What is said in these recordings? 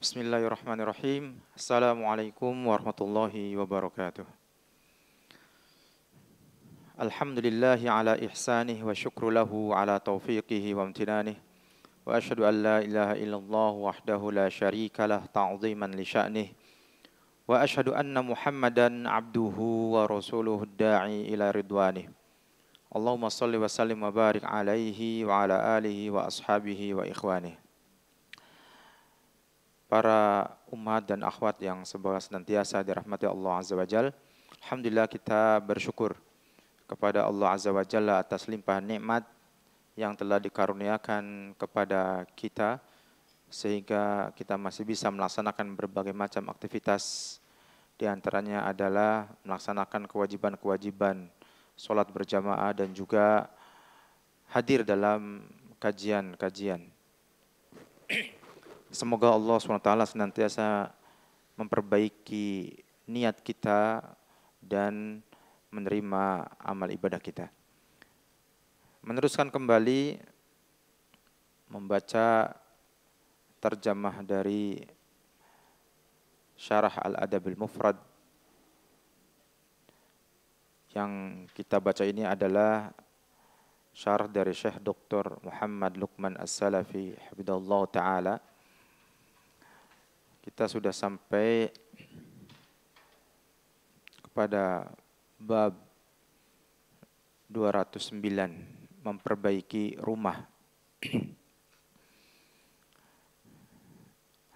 Bismillahirrahmanirrahim. Assalamualaikum warahmatullahi wabarakatuh. Alhamdulillahi ala ihsanih wa syukru lahu ala taufiqihi wa amtinanih. Wa ashhadu an la ilaha illallah wahdahu la syarika lah ta'ziman li sya'nih. Wa ashhadu anna Muhammadan abduhu wa rasuluhu da'i ila ridwanih. Allahumma salli wa sallim wa barik alaihi wa ala alihi wa ashabihi wa ikhwanih. Para umat dan akhwat yang semoga senantiasa dirahmati Allah Azza wa Jalla. Alhamdulillah kita bersyukur kepada Allah Azza wa Jalla atas limpahan nikmat yang telah dikaruniakan kepada kita sehingga kita masih bisa melaksanakan berbagai macam aktivitas. Di antaranya adalah melaksanakan kewajiban-kewajiban sholat berjamaah dan juga hadir dalam kajian-kajian. Semoga Allah SWT senantiasa memperbaiki niat kita dan menerima amal ibadah kita. Meneruskan kembali membaca terjemah dari Syarah Al-Adabil Mufrad. Yang kita baca ini adalah syarah dari Syekh Dr. Muhammad Luqman As-Salafi hafidhahullah ta'ala. Kita sudah sampai kepada bab 209, memperbaiki rumah.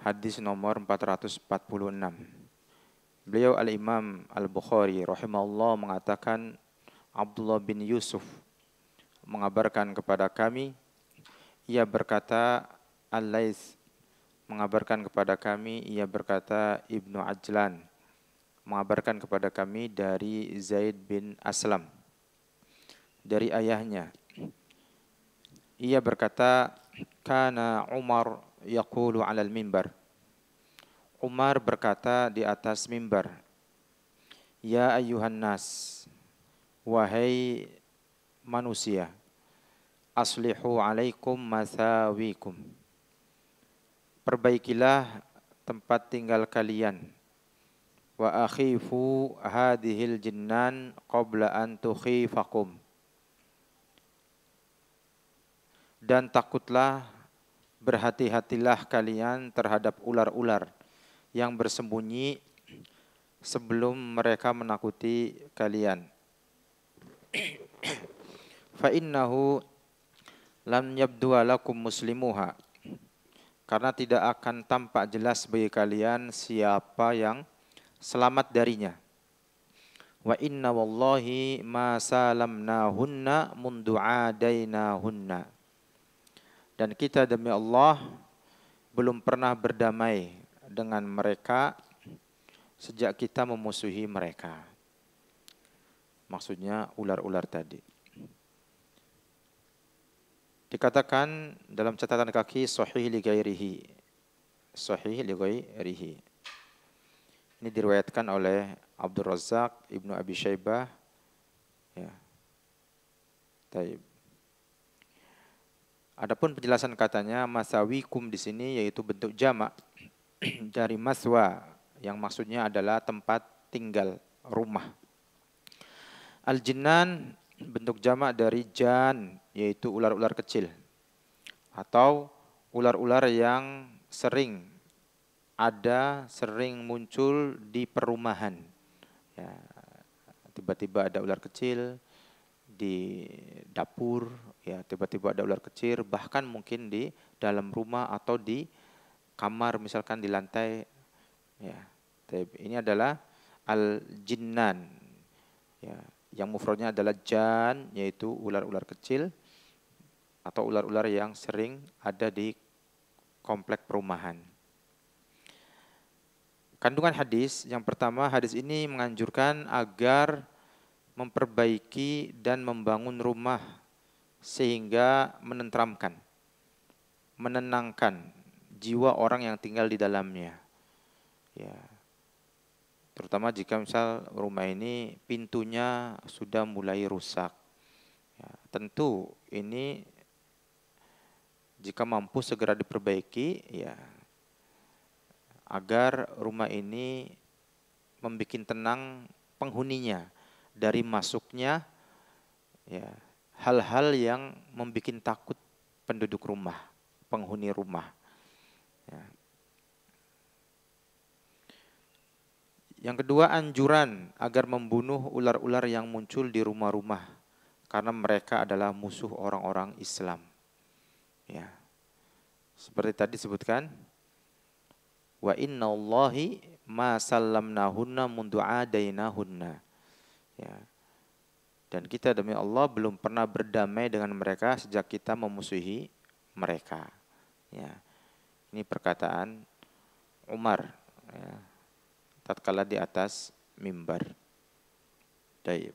Hadis nomor 446. Beliau Al-Imam Al-Bukhari rahimahullah mengatakan, Abdullah bin Yusuf mengabarkan kepada kami, ia berkata, Al-Laits mengabarkan kepada kami, ia berkata, Ibnu Ajlan mengabarkan kepada kami dari Zaid bin Aslam dari ayahnya. Ia berkata, kana Umar yaqulu 'alal mimbar. Umar berkata di atas mimbar, ya ayyuhan nas, wahai manusia, aslihu alaikum mathawikum. Perbaikilah tempat tinggal kalian. Wa akhifu hadhil jinnan qabla an tukhifakum. Dan takutlah, berhati-hatilah kalian terhadap ular-ular yang bersembunyi sebelum mereka menakuti kalian. Fa innahu lam yabdu lakum muslimuha. Karena tidak akan tampak jelas bagi kalian siapa yang selamat darinya. Wa inna wallahi ma salamnahunna mundu adainahunna. Dan kita demi Allah belum pernah berdamai dengan mereka sejak kita memusuhi mereka. Maksudnya ular-ular tadi. Dikatakan dalam catatan kaki sahih li ghairihi. Sahih li ghairihi. Ini diriwayatkan oleh Abdul Razzaq, Ibnu Abi Syaibah. Ya. Taib. Adapun penjelasan katanya masawikum di sini yaitu bentuk jamak dari maswa yang maksudnya adalah tempat tinggal, rumah. Al-jinnan bentuk jamak dari jan, yaitu ular-ular kecil atau ular-ular yang sering muncul di perumahan. Ya, tiba-tiba ada ular kecil di dapur, ya tiba-tiba ada ular kecil, bahkan mungkin di dalam rumah atau di kamar, misalkan di lantai. Ya, ini adalah al-jinnan. Ya. Yang mufradnya adalah jan, yaitu ular-ular kecil atau ular-ular yang sering ada di komplek perumahan. Kandungan hadis, yang pertama, hadis ini menganjurkan agar memperbaiki dan membangun rumah sehingga menenteramkan, menenangkan jiwa orang yang tinggal di dalamnya. Ya. Terutama jika misal rumah ini pintunya sudah mulai rusak. Ya, tentu ini jika mampu segera diperbaiki, ya agar rumah ini membuat tenang penghuninya dari masuknya ya hal-hal yang membuat takut penduduk rumah, penghuni rumah. Ya. Yang kedua, anjuran agar membunuh ular-ular yang muncul di rumah-rumah karena mereka adalah musuh orang-orang Islam. Ya. Seperti tadi disebutkan, wa innallahi ma sallamnahunna mundu adainahunna. Ya. Dan kita demi Allah belum pernah berdamai dengan mereka sejak kita memusuhi mereka. Ya. Ini perkataan Umar ya, tatkala di atas mimbar. Baik.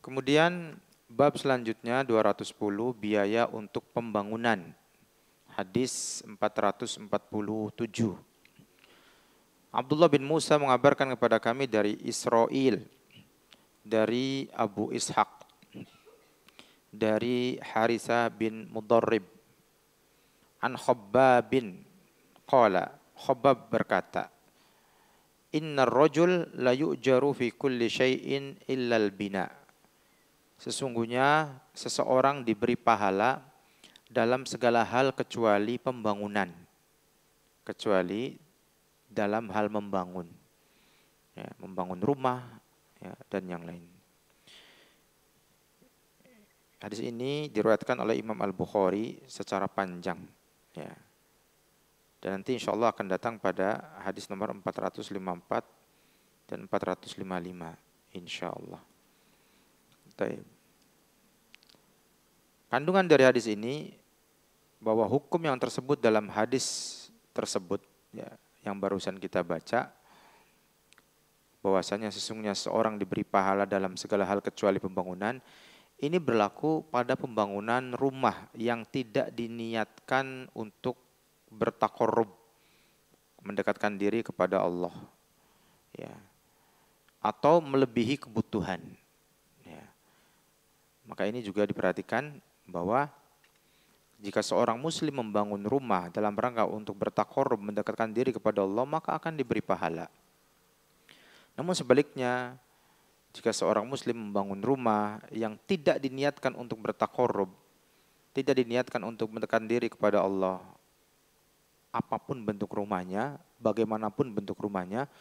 Kemudian bab selanjutnya 210 biaya untuk pembangunan. Hadis 447. Abdullah bin Musa mengabarkan kepada kami dari Israel, dari Abu Ishaq, dari Harithah bin Mudarrib, an Khabbab bin qala, Khabbab berkata, innar rajul la yu'jaru fi kulli syai'in illa al-bina. Sesungguhnya seseorang diberi pahala dalam segala hal kecuali pembangunan. Kecuali dalam hal membangun. Ya, membangun rumah ya, dan yang lain. Hadis ini diriwayatkan oleh Imam Al-Bukhari secara panjang. Ya. Dan nanti insya Allah akan datang pada hadis nomor 454 dan 455. Insya Allah. Baik. Kandungan dari hadis ini bahwa hukum yang tersebut dalam hadis tersebut ya, yang barusan kita baca, bahwasanya sesungguhnya seorang diberi pahala dalam segala hal kecuali pembangunan, ini berlaku pada pembangunan rumah yang tidak diniatkan untuk bertakorub, mendekatkan diri kepada Allah, ya, atau melebihi kebutuhan. Ya. Maka ini juga diperhatikan bahwa jika seorang muslim membangun rumah dalam rangka untuk bertakorub, mendekatkan diri kepada Allah, maka akan diberi pahala. Namun sebaliknya, jika seorang muslim membangun rumah yang tidak diniatkan untuk bertakorub, tidak diniatkan untuk mendekatkan diri kepada Allah, apapun bentuk rumahnya, bagaimanapun bentuk rumahnya,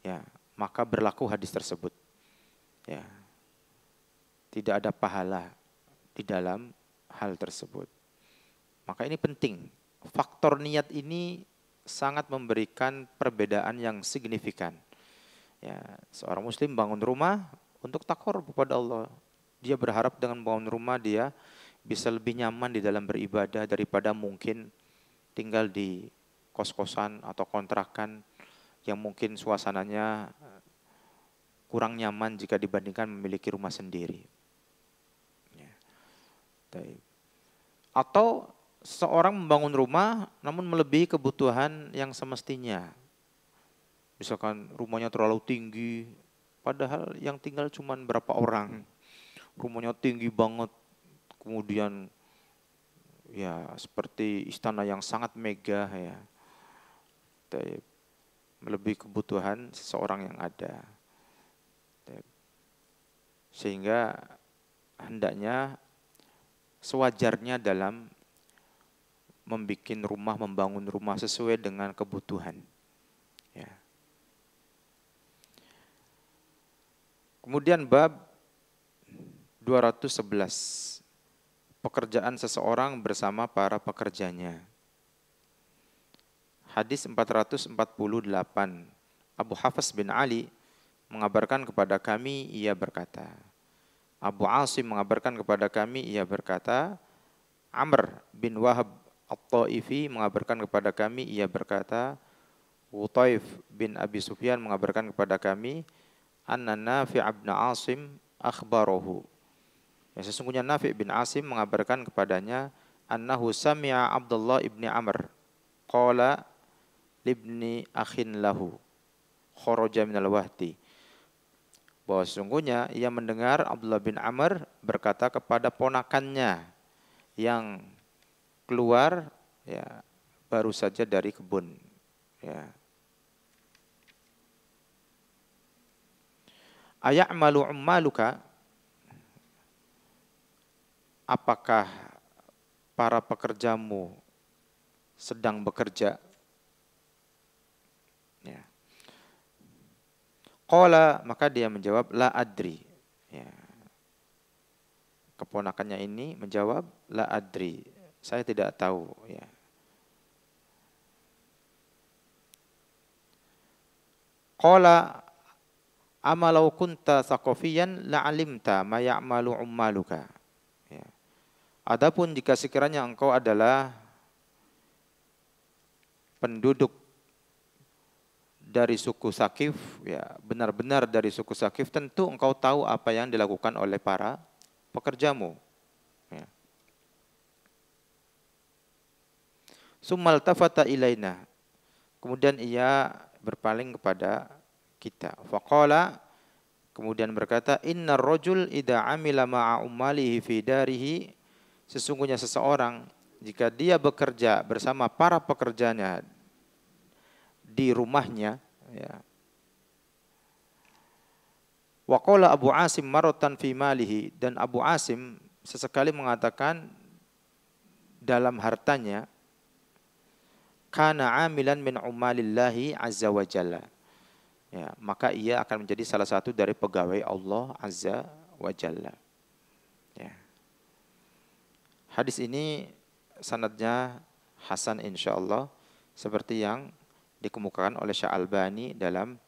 ya, maka berlaku hadis tersebut. Ya. Tidak ada pahala di dalam hal tersebut. Maka ini penting. Faktor niat ini sangat memberikan perbedaan yang signifikan. Ya, seorang muslim bangun rumah untuk takorub kepada Allah. Dia berharap dengan bangun rumah dia bisa lebih nyaman di dalam beribadah daripada mungkin tinggal di kos-kosan atau kontrakan yang mungkin suasananya kurang nyaman jika dibandingkan memiliki rumah sendiri. Ya. Atau seorang membangun rumah namun melebihi kebutuhan yang semestinya. Misalkan rumahnya terlalu tinggi, padahal yang tinggal cuma berapa orang. Rumahnya tinggi banget, kemudian ya seperti istana yang sangat megah ya. Melebihi kebutuhan seseorang yang ada. Sehingga hendaknya sewajarnya dalam membangun rumah sesuai dengan kebutuhan. Ya. Kemudian bab 211, pekerjaan seseorang bersama para pekerjanya. Hadis 448, Abu Hafs bin Ali mengabarkan kepada kami, ia berkata, Abu Asim mengabarkan kepada kami, ia berkata, Amr bin Wahab At-Taifi mengabarkan kepada kami, ia berkata, Utaif bin Abi Sufyan mengabarkan kepada kami, anna Nafi' bin Asim akhbarahu. Ya, sesungguhnya Nafi' bin Asim mengabarkan kepadanya, annahu sami'a Abdullah ibni Amr qala libni akhin lahu kharaja minal wahdi. Bahwa sesungguhnya ia mendengar Abdullah bin Amr berkata kepada ponakannya yang keluar ya, baru saja dari kebun. Ya. Aya'malu ummaluka, apakah para pekerjamu sedang bekerja? Ya. Qala, maka dia menjawab, la adri. Ya. Keponakannya ini menjawab, la adri, saya tidak tahu. Ya. Qala amalau kunta thaqafiyan la'alimta ma ya'malu ummaluka. Ya. Adapun jika sekiranya engkau adalah penduduk dari suku Sakif, ya, benar-benar dari suku Sakif, tentu engkau tahu apa yang dilakukan oleh para pekerjamu. Ya. Summal tafata ilaina, kemudian ia berpaling kepada kita. Faqala, kemudian berkata, innar rajul idza amila ma'a ummalihi fi darihi, sesungguhnya seseorang jika dia bekerja bersama para pekerjanya di rumahnya, ya. Wa qala Abu Asim maratan fi malihi, dan Abu Asim sesekali mengatakan dalam hartanya, kana amilan min umalillahi azza wa jalla. Ya, maka ia akan menjadi salah satu dari pegawai Allah azza wa jalla. Ya. Hadis ini sanadnya hasan insyaallah, seperti yang dikemukakan oleh Syekh Albani dalam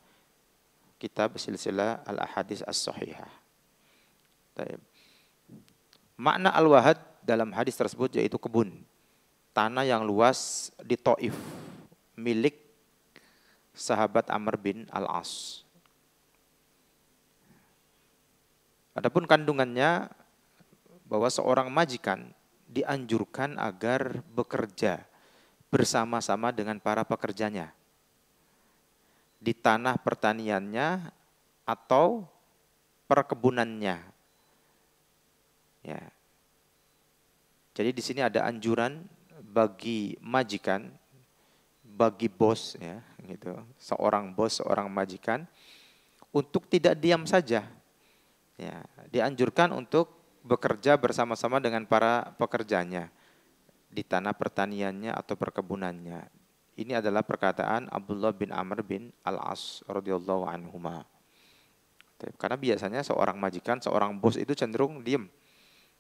kitab Silsilah Al-Ahadits As-Shahihah. Makna al-wahad dalam hadis tersebut yaitu kebun, tanah yang luas di Taif, milik sahabat Amr bin Al-As. Adapun kandungannya, bahwa seorang majikan dianjurkan agar bekerja bersama-sama dengan para pekerjanya di tanah pertaniannya atau perkebunannya. Ya. Jadi di sini ada anjuran bagi majikan, bagi bos, ya, gitu, seorang bos, seorang majikan, untuk tidak diam saja. Ya, dianjurkan untuk bekerja bersama-sama dengan para pekerjanya di tanah pertaniannya atau perkebunannya. Ini adalah perkataan Abdullah bin Amr bin Al-As radhiyallahu anhuma. Karena biasanya seorang majikan, seorang bos itu cenderung diam,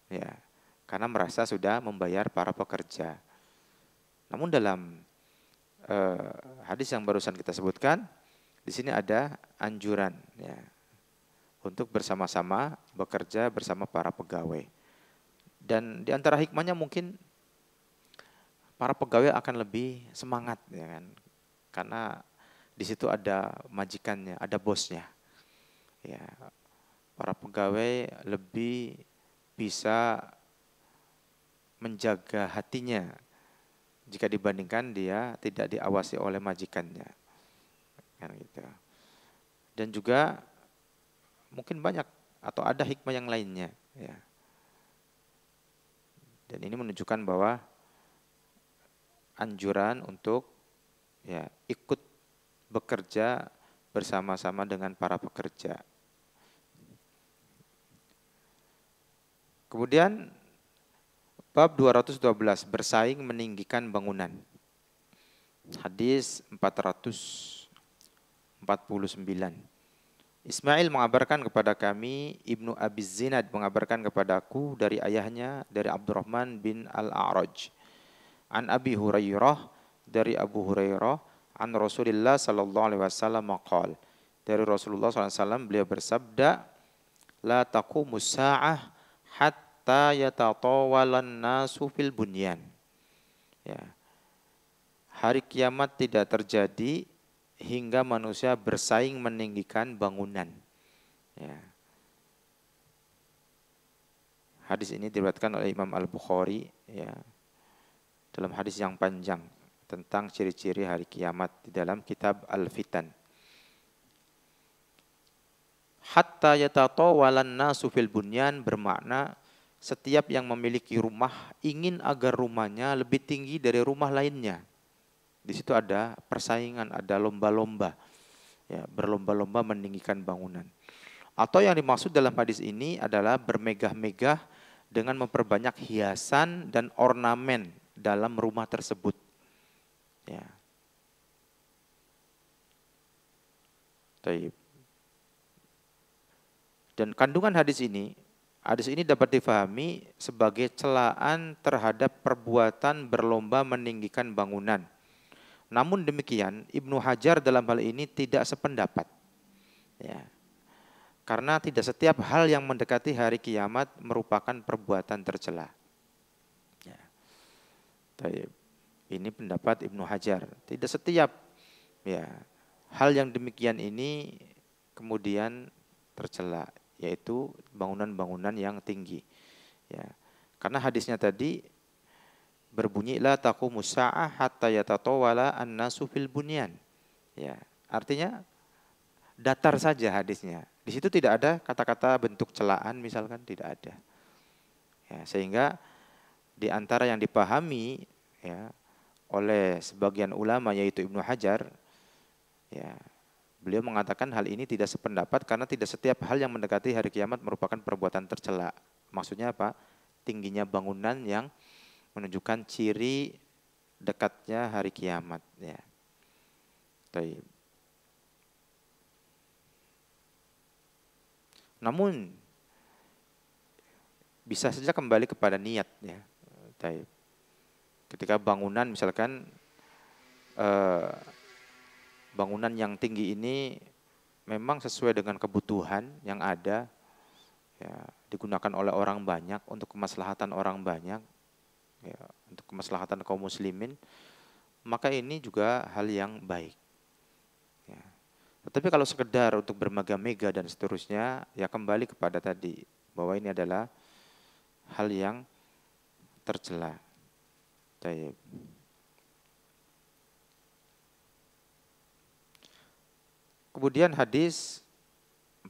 ya, karena merasa sudah membayar para pekerja. Namun dalam hadis yang barusan kita sebutkan, di sini ada anjuran, ya, untuk bersama-sama bekerja bersama para pegawai. Dan di antara hikmahnya mungkin para pegawai akan lebih semangat, ya kan? Karena di situ ada majikannya, ada bosnya. Ya, para pegawai lebih bisa menjaga hatinya jika dibandingkan dia tidak diawasi oleh majikannya. Kan gitu. Dan juga mungkin banyak atau ada hikmah yang lainnya, ya. Dan ini menunjukkan bahwa anjuran untuk, ya, ikut bekerja bersama-sama dengan para pekerja. Kemudian bab 212, bersaing meninggikan bangunan. Hadis 449. Ismail mengabarkan kepada kami, Ibnu Abi Zinad mengabarkan kepadaku dari ayahnya, dari Abdurrahman bin Al-A'raj. An Abi Hurairah, dari Abu Hurairah, an Rasulillah sallallahu alaihi wasallam qala, dari Rasulullah SAW beliau bersabda, la taqumus sa'ah hatta yatatawalan nasu fil bunyan. Ya. Hari kiamat tidak terjadi hingga manusia bersaing meninggikan bangunan. Ya. Hadis ini diriwayatkan oleh Imam Al-Bukhari, ya, dalam hadis yang panjang tentang ciri-ciri hari kiamat di dalam kitab Al-Fitan. Hatta yatatawalan nasu fil bunyan bermakna setiap yang memiliki rumah ingin agar rumahnya lebih tinggi dari rumah lainnya. Di situ ada persaingan, ada lomba-lomba, ya, berlomba-lomba meninggikan bangunan. Atau yang dimaksud dalam hadis ini adalah bermegah-megah dengan memperbanyak hiasan dan ornamen dalam rumah tersebut. Ya. Taib. Dan kandungan hadis ini dapat difahami sebagai celaan terhadap perbuatan berlomba meninggikan bangunan. Namun demikian, Ibnu Hajar dalam hal ini tidak sependapat. Ya. Karena tidak setiap hal yang mendekati hari kiamat merupakan perbuatan tercela. Ya. Taib. Ini pendapat Ibnu Hajar. Tidak setiap ya hal yang demikian ini kemudian tercela, yaitu bangunan-bangunan yang tinggi. Ya. Karena hadisnya tadi berbunyi la taqumus sa'ah hatta yatatawala an-nasu fil bunyan. Ya, artinya datar saja hadisnya. Di situ tidak ada kata-kata bentuk celaan misalkan, tidak ada. Ya, sehingga di antara yang dipahami ya oleh sebagian ulama yaitu Ibnu Hajar, ya, beliau mengatakan hal ini tidak sependapat karena tidak setiap hal yang mendekati hari kiamat merupakan perbuatan tercela. Maksudnya apa? Tingginya bangunan yang menunjukkan ciri dekatnya hari kiamat. Ya. Taib. Namun bisa saja kembali kepada niat. Ya. Taib. Ketika bangunan misalkan bangunan yang tinggi ini memang sesuai dengan kebutuhan yang ada, ya, digunakan oleh orang banyak untuk kemaslahatan orang banyak, ya, untuk kemaslahatan kaum muslimin, maka ini juga hal yang baik. Ya. Tetapi kalau sekedar untuk bermegah-megah dan seterusnya, ya kembali kepada tadi bahwa ini adalah hal yang tercela. Taib. Kemudian hadis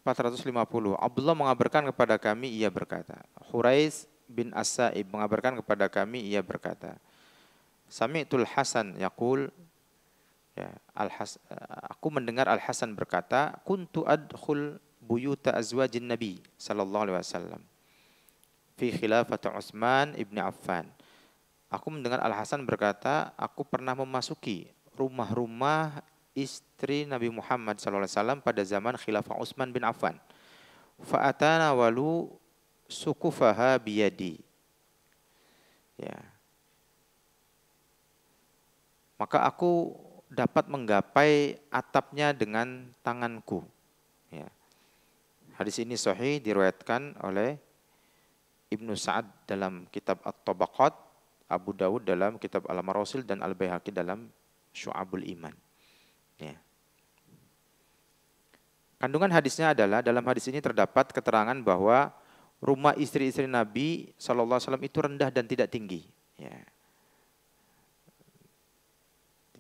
450. Abdullah mengabarkan kepada kami, ia berkata. Hurais bin As-Sa'ib mengabarkan kepada kami, ia berkata. Sami'tul Hasan yaqul, ya, aku mendengar Al-Hasan berkata, kuntu adkhul buyuta azwajin Nabi sallallahu alaihi wasallam fi khilafati Utsman ibn Affan. Aku mendengar Al-Hasan berkata, aku pernah memasuki rumah-rumah istri Nabi Muhammad SAW pada zaman khilafah Utsman bin Affan. Fa'atana walu sukufaha biyadi. Ya. Maka aku dapat menggapai atapnya dengan tanganku. Ya. Hadis ini sahih diriwayatkan oleh Ibnu Sa'ad dalam kitab At-Tabaqat, Abu Dawud dalam kitab Al-Marasil dan Al-Baihaqi dalam Syu'abul Iman. Ya. Kandungan hadisnya adalah dalam hadis ini terdapat keterangan bahwa rumah istri-istri Nabi SAW itu rendah dan tidak tinggi. Ya.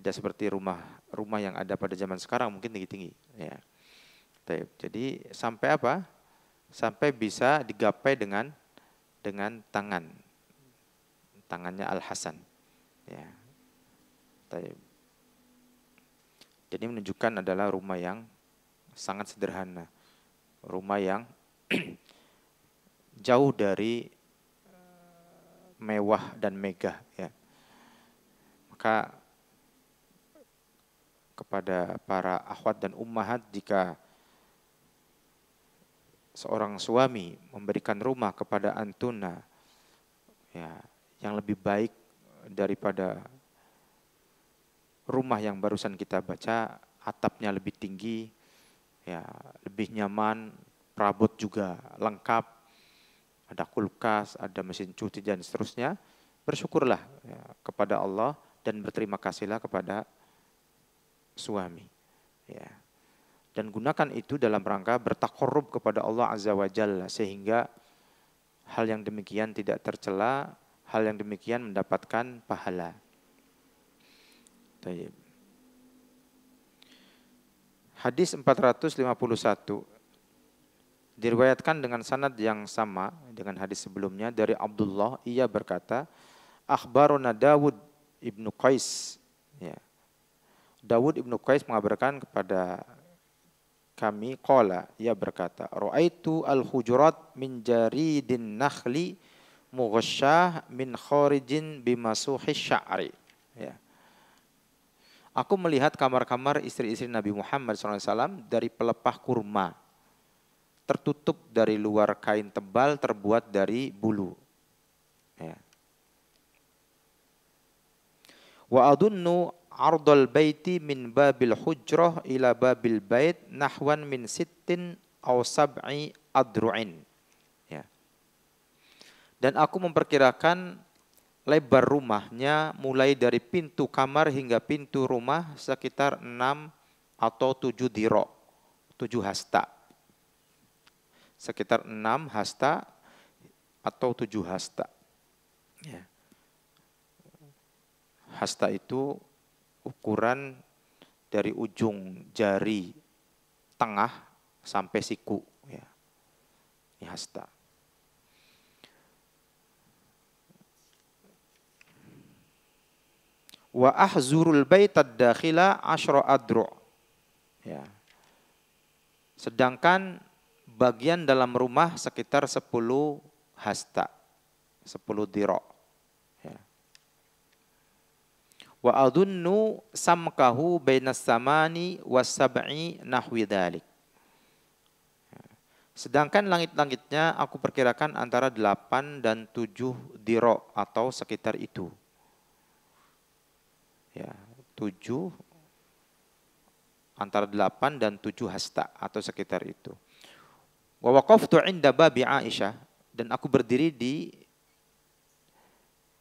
Tidak seperti rumah yang ada pada zaman sekarang mungkin tinggi-tinggi. Ya. Jadi sampai apa? Sampai bisa digapai dengan tangannya Al-Hasan. Ya. Jadi menunjukkan adalah rumah yang sangat sederhana. Rumah yang jauh dari mewah dan megah. Ya. Maka kepada para akhwat dan ummahat, jika seorang suami memberikan rumah kepada antuna, ya, yang lebih baik daripada rumah yang barusan kita baca, atapnya lebih tinggi, ya, lebih nyaman, perabot juga lengkap, ada kulkas, ada mesin cuci dan seterusnya, bersyukurlah ya, kepada Allah dan berterima kasihlah kepada suami. Ya. Dan gunakan itu dalam rangka bertakarrub kepada Allah Azza wa Jalla, sehingga hal yang demikian tidak tercela, hal yang demikian mendapatkan pahala. Taib. Hadis 451 diriwayatkan dengan sanad yang sama dengan hadis sebelumnya dari Abdullah, ia berkata, akhbarona Dawud ibnu Qais, ya, Dawud ibnu Qais mengabarkan kepada kami, qala, ia berkata, ra'aitu al-hujurat min jaridin nakhli mughasyah min kharijin bimasuhi sya'ri. Ya. Aku melihat kamar-kamar istri-istri Nabi Muhammad SAW dari pelepah kurma, tertutup dari luar kain tebal terbuat dari bulu. Ya. Wa adunnu ardal baiti min babil hujrah ila babil bait nahwan min sittin aw sab'i adru'in. Ya. Dan aku memperkirakan lebar rumahnya mulai dari pintu kamar hingga pintu rumah sekitar 6 atau 7 diro, 7 hasta. Sekitar 6 hasta atau 7 hasta. Ya. Hasta itu ukuran dari ujung jari tengah sampai siku. Ya. Ini hasta. Wa ahzurul baitad dakhila asyra adru'. Ya. Sedangkan bagian dalam rumah sekitar 10 hasta. 10 diro'. Ya. Wa adunnu samkahu bainas samani was sab'i nahwi dzalik. Sedangkan langit-langitnya aku perkirakan antara 8 dan 7 diro' atau sekitar itu. Ya, 7 antara 8 dan 7 hasta atau sekitar itu. Wa waqaftu 'inda babi Aisyah, dan aku berdiri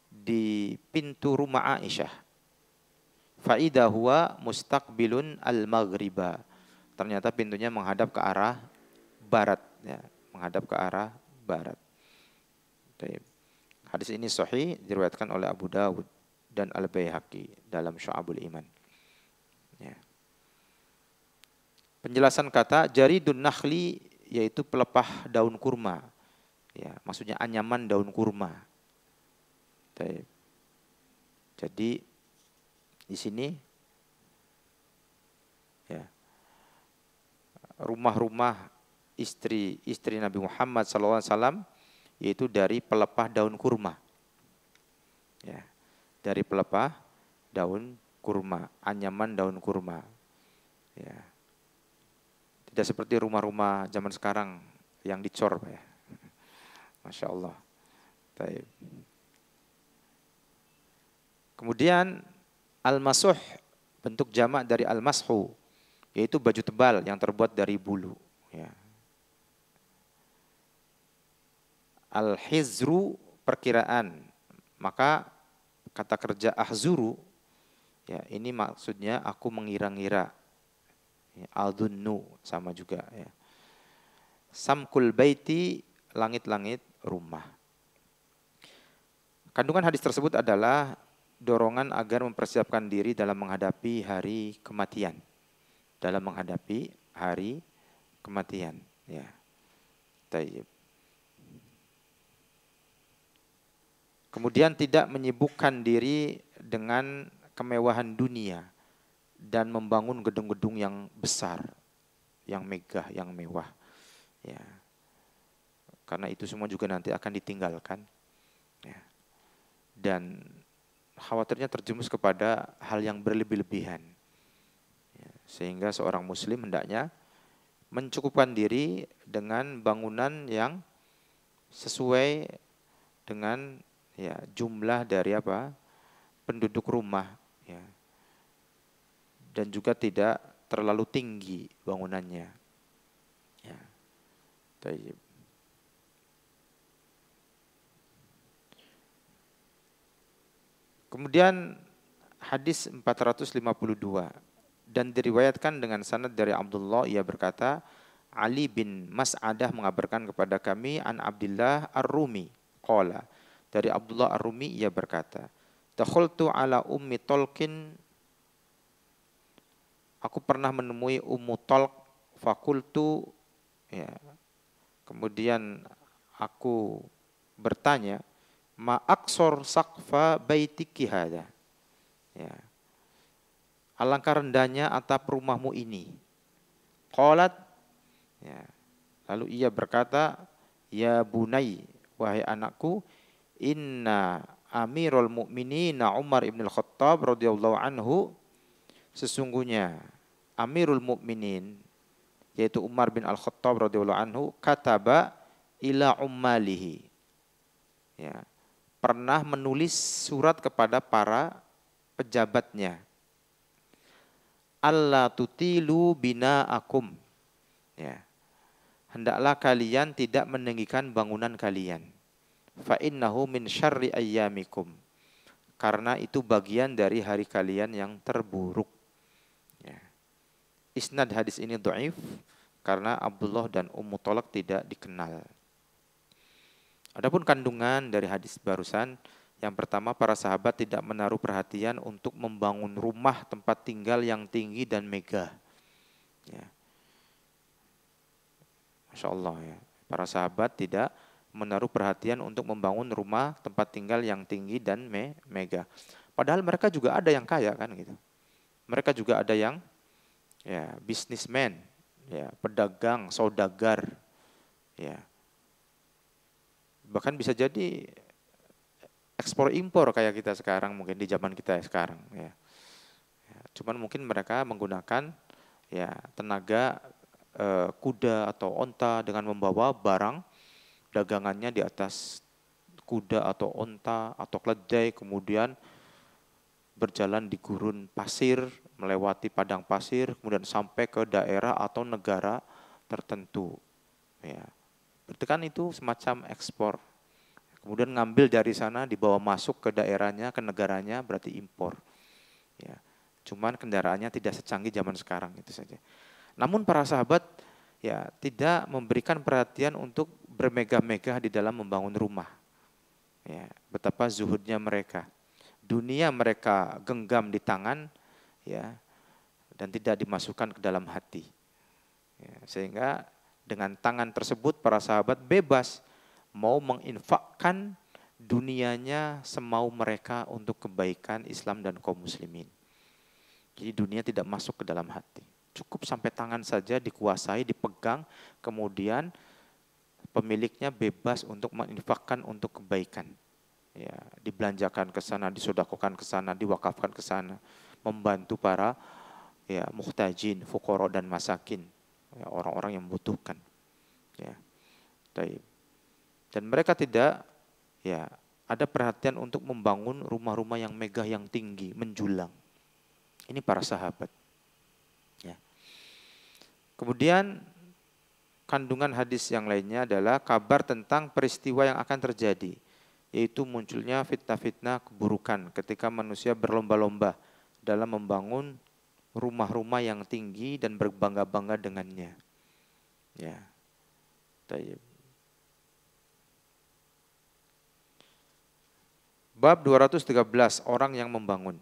di pintu rumah Aisyah. Fa idza huwa mustaqbilun al-maghriba. Ternyata pintunya menghadap ke arah barat, ya, menghadap ke arah barat. Hadis ini sahih, diriwayatkan oleh Abu Dawud dan Al-Baihaqi dalam Syu'abul Iman. Ya. Penjelasan kata jaridun nakhli yaitu pelepah daun kurma. Ya, maksudnya anyaman daun kurma. Jadi di sini ya, rumah-rumah istri Nabi Muhammad SAW yaitu dari pelepah daun kurma. Ya. Dari pelepah daun kurma, anyaman daun kurma. Ya. Tidak seperti rumah-rumah zaman sekarang yang dicor, ya. Masya Allah. Baik. Kemudian al-masuh, bentuk jamak dari al-mashu, yaitu baju tebal yang terbuat dari bulu. Ya. Al-hizru, perkiraan. Maka kata kerja ahzuru, ya, ini maksudnya aku mengira-ngira. Ya, aldunnu sama juga. Ya. Samkul baiti, langit-langit rumah. Kandungan hadis tersebut adalah dorongan agar mempersiapkan diri dalam menghadapi hari kematian. Dalam menghadapi hari kematian. Ya. Tayyib. Kemudian tidak menyibukkan diri dengan kemewahan dunia dan membangun gedung-gedung yang besar, yang megah, yang mewah. Ya. Karena itu semua juga nanti akan ditinggalkan. Ya. Dan khawatirnya terjerumus kepada hal yang berlebih-lebihan. Ya. Sehingga seorang muslim hendaknya mencukupkan diri dengan bangunan yang sesuai dengan, ya, jumlah dari penduduk rumah, ya. Dan juga tidak terlalu tinggi bangunannya. Ya. Tayyib. Kemudian hadis 452 dan diriwayatkan dengan sanad dari Abdullah, ia berkata, Ali bin Mas'adah mengabarkan kepada kami an Abdullah Ar-Rumi qala, dari Abdullah Ar-Rumi ia berkata, dakhaltu ala ummi Talqin, aku pernah menemui Ummu Talq, fakultu, ya, kemudian aku bertanya, ma aksor sakfa baitiki hada, ya, alangkah rendahnya atap rumahmu ini. Qalat, ya, lalu ia berkata, ya bunai, wahai anakku, inna amirul mu'minina Umar ibn al-Khattab radhiyallahu anhu, sesungguhnya Amirul Mukminin yaitu Umar bin Al-Khattab radhiyallahu anhu kataba ila ummalihi, ya, pernah menulis surat kepada para pejabatnya, alla tutilu bina'akum, ya, hendaklah kalian tidak meninggikan bangunan kalian, fa innahu min syarri ayyamikum, karena itu bagian dari hari kalian yang terburuk. Ya. Isnad hadis ini dhaif karena Abdullah dan Ummu Thalaq tidak dikenal. Adapun kandungan dari hadis barusan, yang pertama, para sahabat tidak menaruh perhatian untuk membangun rumah tempat tinggal yang tinggi dan megah. Ya. Masya Allah, ya. Para sahabat tidak menaruh perhatian untuk membangun rumah tempat tinggal yang tinggi dan megah. Padahal mereka juga ada yang kaya kan gitu. Mereka juga ada yang, ya, bisnismen, ya, pedagang, saudagar, ya. Bahkan bisa jadi ekspor impor kayak kita sekarang, mungkin di zaman kita sekarang, ya. Ya, cuman mungkin mereka menggunakan, ya, tenaga kuda atau onta dengan membawa barang dagangannya di atas kuda atau onta atau keledai, kemudian berjalan di gurun pasir, melewati padang pasir, kemudian sampai ke daerah atau negara tertentu. Ya. Berarti kan itu semacam ekspor. Kemudian ngambil dari sana, dibawa masuk ke daerahnya, ke negaranya, berarti impor. Ya. Cuman kendaraannya tidak secanggih zaman sekarang, itu saja. Namun para sahabat, ya, tidak memberikan perhatian untuk bermegah-megah di dalam membangun rumah. Ya, betapa zuhudnya mereka. Dunia mereka genggam di tangan, ya, dan tidak dimasukkan ke dalam hati. Ya, sehingga dengan tangan tersebut para sahabat bebas mau menginfakkan dunianya semau mereka untuk kebaikan Islam dan kaum muslimin. Jadi dunia tidak masuk ke dalam hati. Cukup sampai tangan saja dikuasai, dipegang, kemudian pemiliknya bebas untuk menginfakkan untuk kebaikan. Ya, dibelanjakan ke sana, disedekahkan ke sana, diwakafkan ke sana, membantu para, ya, muhtajin, fuqara dan masakin, ya, orang-orang yang membutuhkan. Ya. Dan mereka tidak, ya, ada perhatian untuk membangun rumah-rumah yang megah, yang tinggi, menjulang. Ini para sahabat. Ya. Kemudian kandungan hadis yang lainnya adalah kabar tentang peristiwa yang akan terjadi, yaitu munculnya fitnah-fitnah keburukan ketika manusia berlomba-lomba dalam membangun rumah-rumah yang tinggi dan berbangga-bangga dengannya. Ya. Tayyib. Bab 213, orang yang membangun.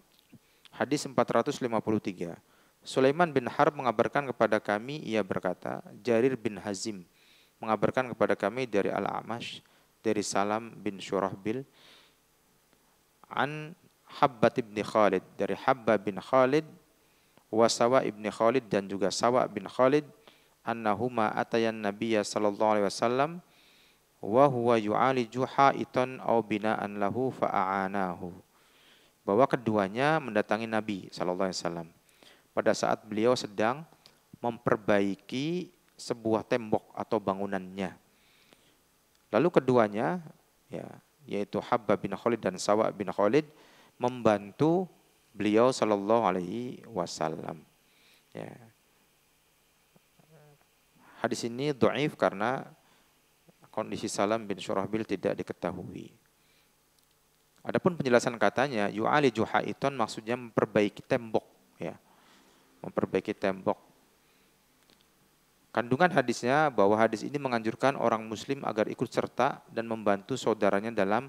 Hadis 453. Sulaiman bin Harb mengabarkan kepada kami, ia berkata, Jarir bin Hazim mengabarkan kepada kami dari Al-A'mash, dari Salam bin Syurahbil, an Habbat ibn Khalid, dari Habba bin Khalid, wa Sawa ibn Khalid, dan juga Sawa bin Khalid, annahuma atayan Nabiya sallallahu alaihi wasallam, wa huwa yu'aliju ha'itan aw bina'an lahu fa'a'anahu. Bahwa keduanya mendatangi Nabi sallallahu alaihi wasallam pada saat beliau sedang memperbaiki sebuah tembok atau bangunannya. Lalu keduanya, ya, yaitu Habba bin Khalid dan Sawa bin Khalid, membantu beliau sallallahu alaihi wasallam. Ya. Hadis ini dhaif karena kondisi Salam bin Syurahbil tidak diketahui. Adapun penjelasan katanya, yu'aliju ha'iton, maksudnya memperbaiki tembok, ya. Memperbaiki tembok. Kandungan hadisnya bahwa hadis ini menganjurkan orang muslim agar ikut serta dan membantu saudaranya dalam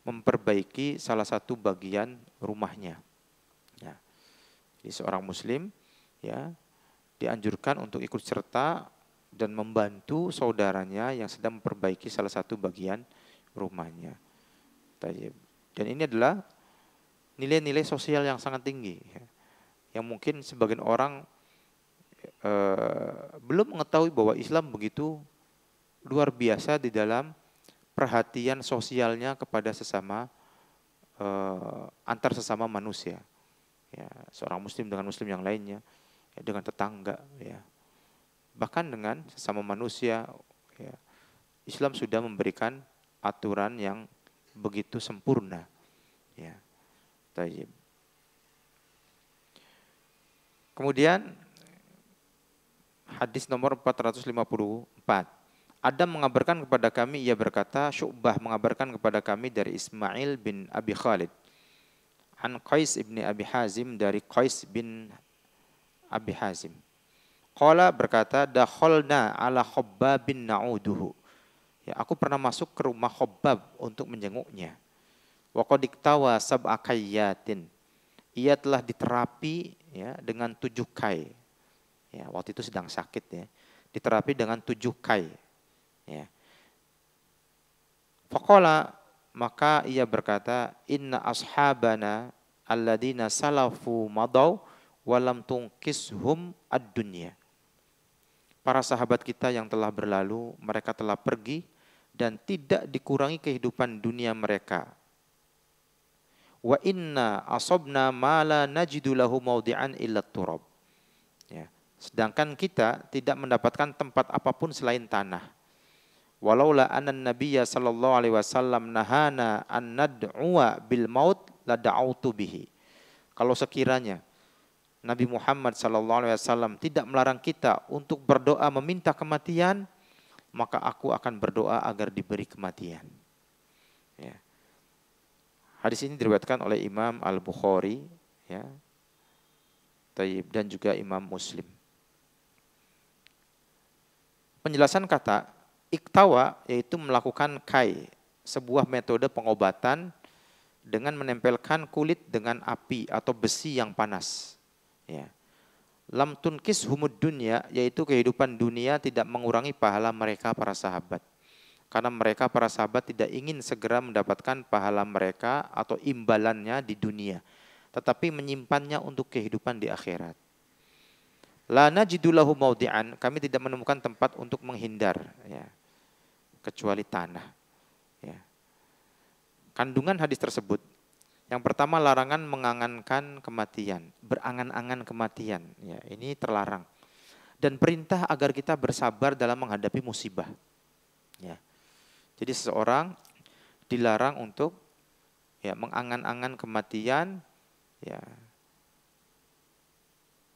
memperbaiki salah satu bagian rumahnya. Ya. Jadi seorang muslim, ya, dianjurkan untuk ikut serta dan membantu saudaranya yang sedang memperbaiki salah satu bagian rumahnya. Dan ini adalah nilai-nilai sosial yang sangat tinggi, ya. yang mungkin sebagian orang belum mengetahui bahwa Islam begitu luar biasa di dalam perhatian sosialnya kepada antar sesama manusia. Ya, seorang muslim dengan muslim yang lainnya, ya, dengan tetangga, ya. Bahkan dengan sesama manusia, ya. Islam sudah memberikan aturan yang begitu sempurna. Ya. Tayyib. Kemudian hadis nomor 454. Adam mengabarkan kepada kami, ia berkata, Syu'bah mengabarkan kepada kami dari Ismail bin Abi Khalid. An Qais ibni Abi Hazim, dari Qais bin Abi Hazim. Qala berkata, dakhalna ala Khabbab bin na'uduhu. Ya, aku pernah masuk ke rumah Khabbab untuk menjenguknya. Wa qad iktawa sab'a kayyatin. Ia telah diterapi, ya, dengan 7 kai. Ya, waktu itu sedang sakit, ya. Diterapi dengan 7 kai. Ya. Faqala, maka ia berkata, inna ashabana alladina salafu madaw walam tungkishum ad-dunya. Para sahabat kita yang telah berlalu, mereka telah pergi dan tidak dikurangi kehidupan dunia mereka. Wa inna asobna ma la najidu lahu maudi'an illa turab. Ya. Sedangkan kita tidak mendapatkan tempat apapun selain tanah. Walaula anna nabiyya sallallahu alaihi wasallam nahana an nad'uwa bil maut la da'autu bihi. Kalau sekiranya Nabi Muhammad sallallahu alaihi wasallam tidak melarang kita untuk berdoa meminta kematian, maka aku akan berdoa agar diberi kematian. Ya. Hadis ini diriwayatkan oleh Imam Al-Bukhari, ya, dan juga Imam Muslim. Penjelasan kata iktawa yaitu melakukan kai, sebuah metode pengobatan dengan menempelkan kulit dengan api atau besi yang panas. Ya. Lam tunkis humud dunya, yaitu kehidupan dunia tidak mengurangi pahala mereka para sahabat. Karena mereka para sahabat tidak ingin segera mendapatkan pahala mereka atau imbalannya di dunia, tetapi menyimpannya untuk kehidupan di akhirat. La najidu lahu maudi'an, kami tidak menemukan tempat untuk menghindar, ya, kecuali tanah. Ya. Kandungan hadis tersebut, yang pertama larangan mengangankan kematian, berangan-angan kematian, ya, ini terlarang. Dan perintah agar kita bersabar dalam menghadapi musibah. Ya. Jadi seseorang dilarang untuk, ya, mengangan-angan kematian, ya,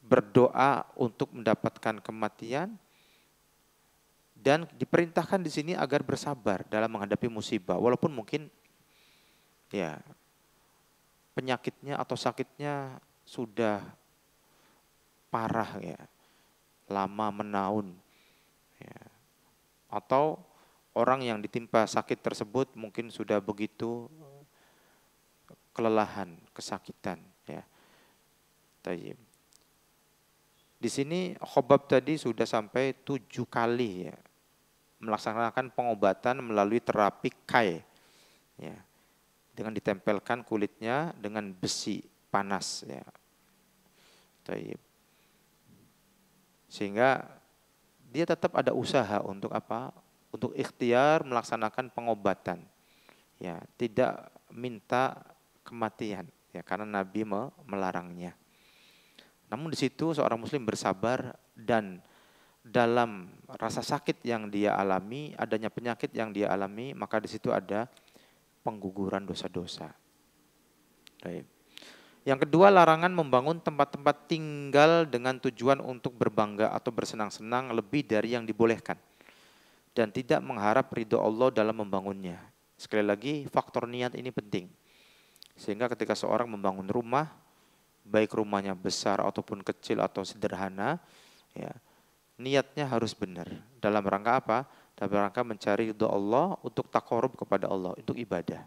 berdoa untuk mendapatkan kematian, dan diperintahkan di sini agar bersabar dalam menghadapi musibah, walaupun mungkin, ya, penyakitnya atau sakitnya sudah parah, ya, lama menaun, ya. Atau orang yang ditimpa sakit tersebut mungkin sudah begitu kelelahan, kesakitan, ya. Tayyib. Di sini Khabbab tadi sudah sampai 7 kali, ya, melaksanakan pengobatan melalui terapi kai, ya, dengan ditempelkan kulitnya dengan besi panas, ya. Tayyib. Sehingga dia tetap ada usaha untuk apa? Untuk ikhtiar melaksanakan pengobatan, ya, tidak minta kematian, ya, karena Nabi melarangnya. Namun di situ seorang muslim bersabar, dan dalam rasa sakit yang dia alami, adanya penyakit yang dia alami, maka di situ ada pengguguran dosa-dosa. Baik. Yang kedua, larangan membangun tempat-tempat tinggal dengan tujuan untuk berbangga atau bersenang-senang lebih dari yang dibolehkan, dan tidak mengharap ridho Allah dalam membangunnya. Sekali lagi, faktor niat ini penting. Sehingga ketika seorang membangun rumah, baik rumahnya besar ataupun kecil atau sederhana, ya, niatnya harus benar. Dalam rangka apa? Dalam rangka mencari ridho Allah, untuk taqarrub kepada Allah, untuk ibadah,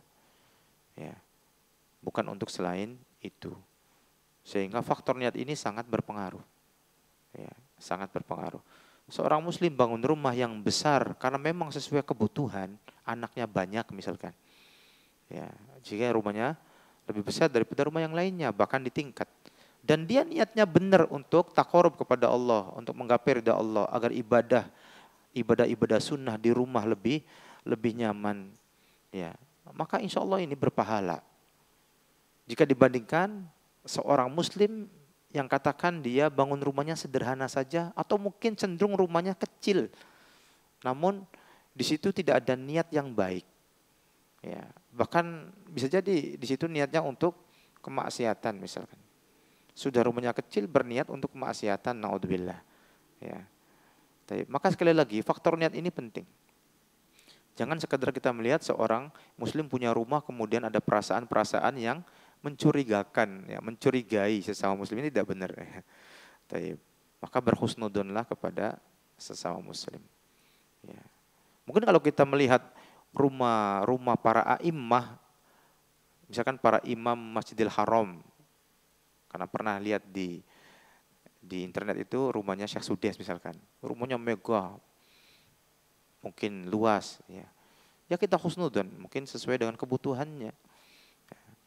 ya, bukan untuk selain itu. Sehingga faktor niat ini sangat berpengaruh, ya, sangat berpengaruh. Seorang muslim bangun rumah yang besar karena memang sesuai kebutuhan, anaknya banyak misalkan, ya, jika rumahnya lebih besar daripada rumah yang lainnya, bahkan di tingkat, dan dia niatnya benar untuk takarub kepada Allah, untuk menggapai ridha Allah, agar ibadah sunnah di rumah lebih nyaman, ya, maka insya Allah ini berpahala. Jika dibandingkan seorang muslim yang katakan dia bangun rumahnya sederhana saja, atau mungkin cenderung rumahnya kecil, namun di situ tidak ada niat yang baik. Ya, bahkan bisa jadi di situ niatnya untuk kemaksiatan misalkan. Sudah rumahnya kecil berniat untuk kemaksiatan, naudzubillah. Ya. Maka sekali lagi faktor niat ini penting. Jangan sekadar kita melihat seorang muslim punya rumah kemudian ada perasaan-perasaan yang mencurigakan, ya, mencurigai sesama muslim, ini tidak benar. Ya. Maka berhusnudonlah kepada sesama muslim. Ya. Mungkin kalau kita melihat rumah para a'immah, misalkan para imam Masjidil Haram, karena pernah lihat di internet itu rumahnya Syekh Sudes misalkan, rumahnya megah, mungkin luas, ya. Ya kita husnudon, mungkin sesuai dengan kebutuhannya.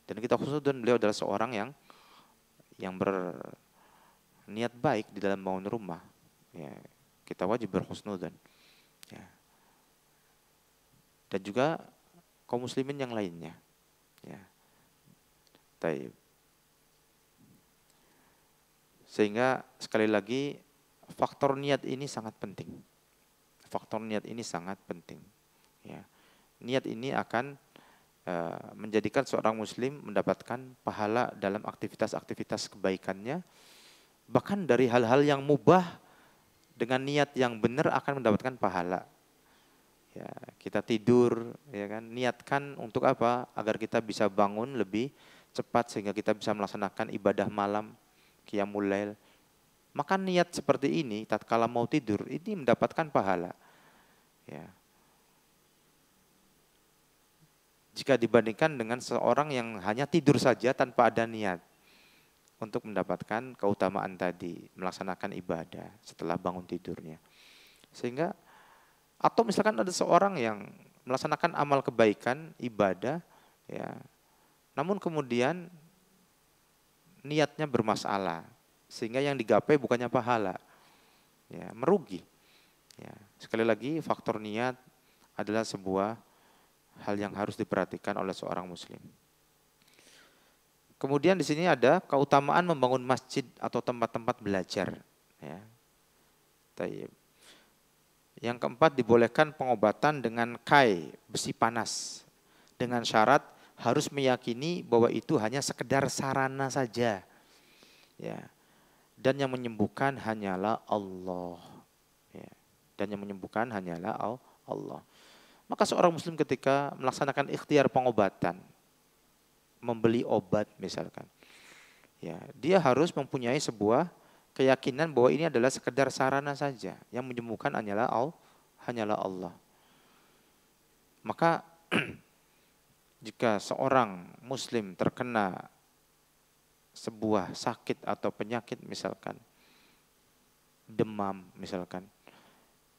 Dan kita husnudon beliau adalah seorang yang berniat baik di dalam bangun rumah. Ya, kita wajib berhusnudon. Ya. Dan juga kaum muslimin yang lainnya. Ya. Sehingga sekali lagi faktor niat ini sangat penting. Faktor niat ini sangat penting. Ya. Niat ini akan menjadikan seorang muslim mendapatkan pahala dalam aktivitas-aktivitas kebaikannya. Bahkan dari hal-hal yang mubah dengan niat yang benar akan mendapatkan pahala. Ya, kita tidur, ya kan, niatkan untuk apa? Agar kita bisa bangun lebih cepat sehingga kita bisa melaksanakan ibadah malam, qiyamul lail. Maka niat seperti ini tatkala mau tidur ini mendapatkan pahala. Ya. Jika dibandingkan dengan seorang yang hanya tidur saja tanpa ada niat untuk mendapatkan keutamaan tadi, melaksanakan ibadah setelah bangun tidurnya. Sehingga, atau misalkan ada seorang yang melaksanakan amal kebaikan, ibadah, ya, namun kemudian niatnya bermasalah, sehingga yang digapai bukannya pahala, ya, merugi. Ya, sekali lagi faktor niat adalah sebuah hal yang harus diperhatikan oleh seorang muslim. Kemudian di sini ada keutamaan membangun masjid atau tempat-tempat belajar. Ya. Yang keempat, dibolehkan pengobatan dengan kai, besi panas, dengan syarat harus meyakini bahwa itu hanya sekedar sarana saja. Ya. Dan yang menyembuhkan hanyalah Allah. Ya. Dan yang menyembuhkan hanyalah Allah. Maka seorang muslim ketika melaksanakan ikhtiar pengobatan, membeli obat misalkan, ya, dia harus mempunyai sebuah keyakinan bahwa ini adalah sekedar sarana saja, yang menyembuhkan hanyalah Allah. Maka jika seorang muslim terkena sebuah sakit atau penyakit misalkan, demam misalkan,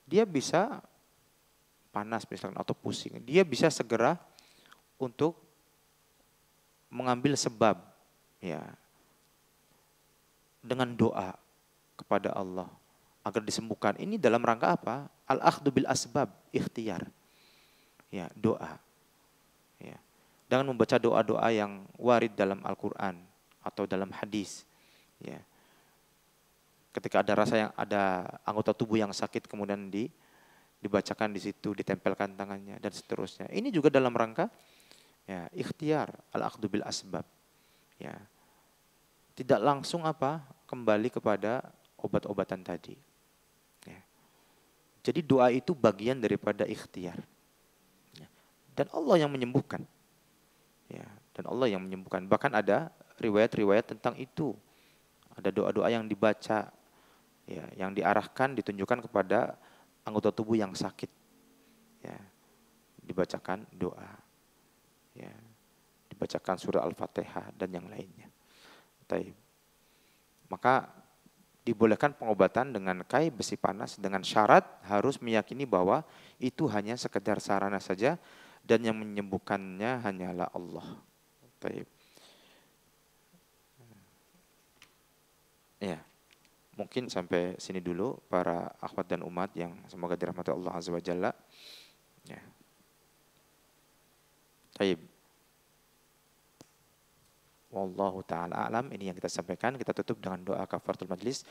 dia bisa panas misalkan atau pusing, dia bisa segera untuk mengambil sebab, ya, dengan doa kepada Allah agar disembuhkan. Ini dalam rangka apa? Al-akhdhu bil asbab, ikhtiar. Ya, doa. Ya. Dengan membaca doa-doa yang warid dalam Al-Qur'an atau dalam hadis. Ya. Ketika ada anggota tubuh yang sakit kemudian dibacakan di situ, ditempelkan tangannya dan seterusnya. Ini juga dalam rangka, ya, ikhtiar, al-akhdhu bil asbab. Ya. Tidak langsung kembali kepada obat-obatan tadi. Ya. Jadi doa itu bagian daripada ikhtiar. Ya. Dan Allah yang menyembuhkan. Ya. Dan Allah yang menyembuhkan. Bahkan ada riwayat-riwayat tentang itu. Ada doa-doa yang dibaca, ya, yang diarahkan, ditunjukkan kepada anggota tubuh yang sakit, ya, dibacakan doa, ya, dibacakan surah Al-Fatihah dan yang lainnya. Maka dibolehkan pengobatan dengan kai besi panas dengan syarat harus meyakini bahwa itu hanya sekedar sarana saja dan yang menyembuhkannya hanyalah Allah. Ya, mungkin sampai sini dulu para akhwat dan umat yang semoga dirahmati Allah Azza wa Jalla. Ya. Baik. Wallahu taala alam. Ini yang kita sampaikan. Kita tutup dengan doa kafaratul majlis.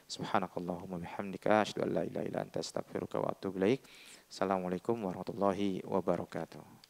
Subhanakallahumma bihamdika asyhadu an la ilaha illa anta astaghfiruka wa atubu ilaik. Assalamualaikum warahmatullahi wabarakatuh.